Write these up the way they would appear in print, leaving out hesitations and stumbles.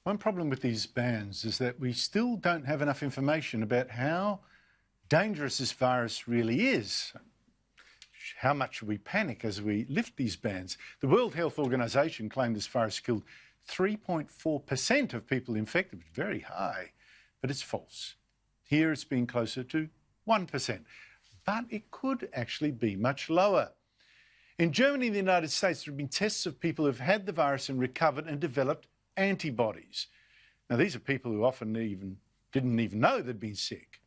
One problem with these bans is that we still don't have enough information about how dangerous this virus really is. How much should we panic as we lift these bans? The World Health Organization claimed this virus killed 3.4% of people infected, which is very high, but it's false. Here it's been closer to 1%, but it could actually be much lower. In Germany and the United States, there have been tests of people who've had the virus and recovered and developed antibodies. Now, these are people who often didn't even know they'd been sick.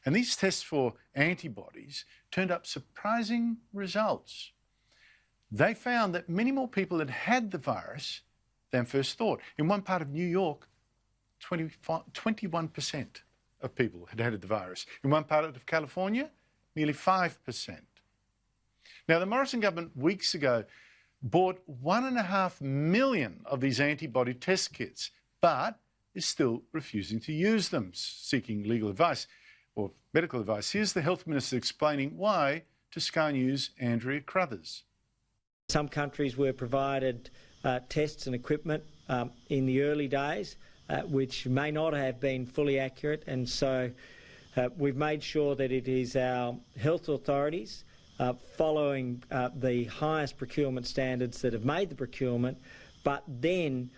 And these tests for antibodies turned up surprising results. They found that many more people had had the virus than first thought. In one part of New York, 21% of people had had the virus. In one part of California, nearly 5%. Now, the Morrison government weeks ago bought 1.5 million of these antibody test kits, but is still refusing to use them, seeking legal advice or medical advice. Here's the Health Minister explaining why to Sky News' Andrea Crothers. Some countries were provided tests and equipment in the early days, which may not have been fully accurate, and so we've made sure that it is our health authorities following the highest procurement standards that have made the procurement, but then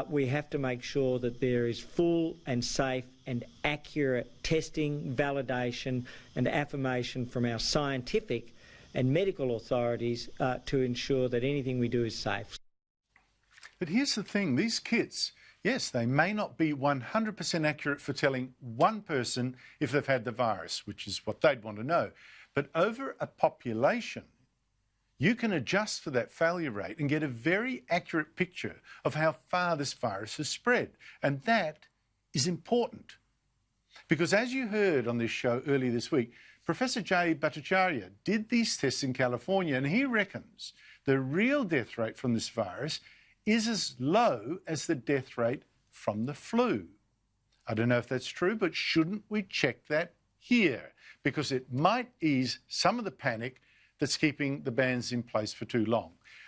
we have to make sure that there is full and safe and accurate testing, validation and affirmation from our scientific and medical authorities to ensure that anything we do is safe. But here's the thing, these kits, yes, they may not be 100% accurate for telling one person if they've had the virus, which is what they'd want to know. But over a population, you can adjust for that failure rate and get a very accurate picture of how far this virus has spread. And that is important. Because as you heard on this show earlier this week, Professor Jay Bhattacharya did these tests in California, and he reckons the real death rate from this virus is as low as the death rate from the flu. I don't know if that's true, but shouldn't we check that here? Because it might ease some of the panic that's keeping the bans in place for too long.